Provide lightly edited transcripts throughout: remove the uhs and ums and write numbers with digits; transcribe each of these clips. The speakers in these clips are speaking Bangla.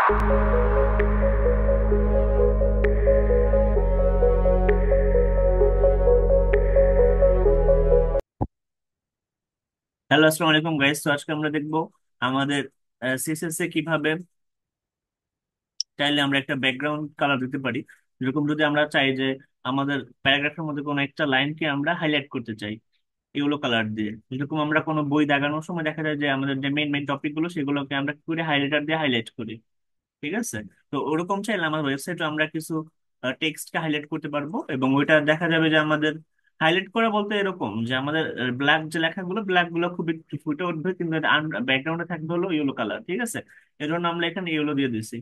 হ্যালো, আসসালামু আলাইকুম গাইস। তো আজকে আমরা দেখবো আমাদের সিএসএস এ কিভাবে চাইলে আমরা একটা ব্যাকগ্রাউন্ড কালার দিতে পারি। যেরকম যদি আমরা চাই যে আমাদের প্যারাগ্রাফের মধ্যে কোনো একটা লাইনকে আমরা হাইলাইট করতে চাই ইয়েলো কালার দিয়ে, যেরকম আমরা কোনো বই দাগানোর সময় দেখা যায় যে আমাদের যে মেইন মেইন টপিক গুলো সেগুলোকে আমরা কি করে হাইলাইটার দিয়ে হাইলাইট করি। ঠিক আছে? তো ওরকম চাইলে আমার ওয়েবসাইটে আমরা কিছু টেক্সটকে হাইলাইট করতে পারবো, এবং ওইটা দেখা যাবে যে আমাদের হাইলাইট করা বলতে এরকম যে আমাদের ব্ল্যাক যে লেখাগুলো ব্ল্যাক গুলো খুবই ফুটে উঠবে, কিন্তু ব্যাকগ্রাউন্ডে থাকবে হলো ইয়েলো কালার। ঠিক আছে? এর জন্য আমরা এখানে ইয়েলো দিয়ে দিছি।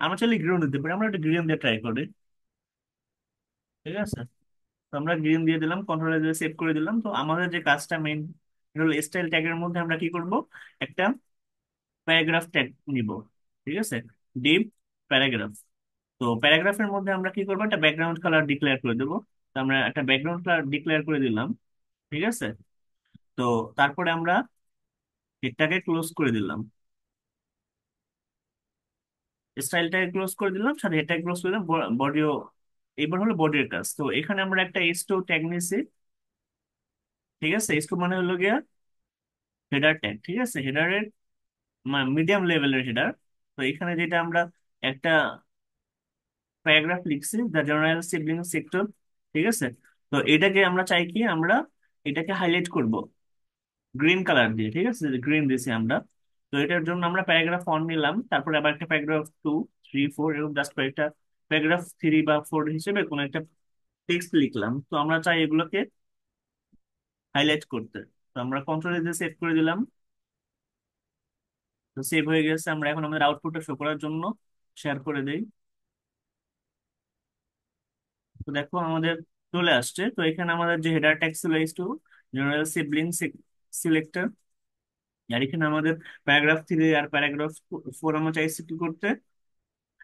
আমরা চাইলে গ্রিন দিতে পারি, আমরা একটা গ্রিন দিয়ে ট্রাই করি। ঠিক আছে? তো আমরা গ্রিন দিয়ে দিলাম, কন্ট্রোল দিয়ে সেভ করে দিলাম। তো আমাদের যে কাজটা মেইন হলো স্টাইল ট্যাগের মধ্যে আমরা কি করব, একটা প্যারাগ্রাফ ট্যাগ নিব। ঠিক আছে? Deep paragraph. তো প্যারাগ্রাফের মধ্যে আমরা কি করবো, একটা ব্যাকগ্রাউন্ড কালার ডিক্লেয়ার করে দেবো। তো আমরা একটা ব্যাকগ্রাউন্ড কালার ডিক্লেয়ার করে দিলাম। ঠিক আছে? তো তারপরে আমরা হেডটাকে ক্লোজ করে দিলাম, স্টাইলটাকে ক্লোজ করে দিলাম, সাথে হেডটাকে ক্লোজ করে দিলাম, বডিও। এইবার হলো বডির কাজ। তো এখানে আমরা একটা এস2 ট্যাগ নিয়েছি। ঠিক আছে? এস2 মানে হলো গিয়া হেডার ট্যাগ। ঠিক আছে? হেডারের মিডিয়াম লেভেলের হেডার। তো এখানে যেটা আমরা একটা প্যারাগ্রাফ লিখছি, দ্য জেনারেল সিবলিং সেক্টর। ঠিক আছে? তো এটাকে আমরা চাই কি, আমরা এটাকে হাইলাইট করব গ্রিন কালার দিয়ে। ঠিক আছে? গ্রিন দিয়েছি আমরা। তো এটার জন্য আমরা প্যারাগ্রাফ 1 নিলাম, তারপরে আবার একটা প্যারাগ্রাফ 2, 3, 4, এরকম জাস্ট কয়েকটা প্যারাগ্রাফ 3 বা 4 হিসেবে কোনো একটা টেক্সট লিখলাম। তো আমরা চাই এগুলোকে হাইলাইট করতে। তো আমরা কন্ট্রোল দিয়ে সেভ করে দিলাম। তো সেভ হয়ে গেছে। আমরা এখন আমাদের আউটপুটটা শো করার জন্য শেয়ার করে দেই। তো দেখো আমাদের চলে আসছে। তো এখানে আমাদের যে হেডার ট্যাগ ছিল টু জেনারেল সিবলিং সিলেক্টর, আর এখানে আমাদের প্যারাগ্রাফ 3 আর প্যারাগ্রাফ 4 আমরা চাইছি কি করতে,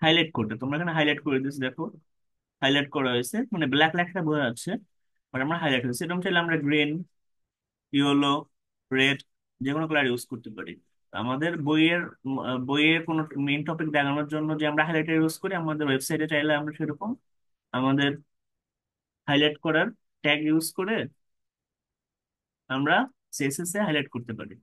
হাইলাইট করতে। তোমরা এখানে হাইলাইট করে দিচ্ছি, দেখো হাইলাইট করা হয়েছে, মানে ব্ল্যাক লেখাটা বোঝা যাচ্ছে, বাট আমরা হাইলাইট করেছি। এরকম চাইলে আমরা গ্রিন, ইয়েলো, রেড যে কোনো কালার ইউজ করতে পারি। আমাদের বইয়ের কোনো মেইন টপিক দেখানোর জন্য যে আমরা হাইলাইটার ইউজ করি, আমাদের ওয়েবসাইটে চাইলে আমরা সেরকম আমাদের হাইলাইট করার ট্যাগ ইউজ করে আমরা সিএসএস এ হাইলাইট করতে পারি।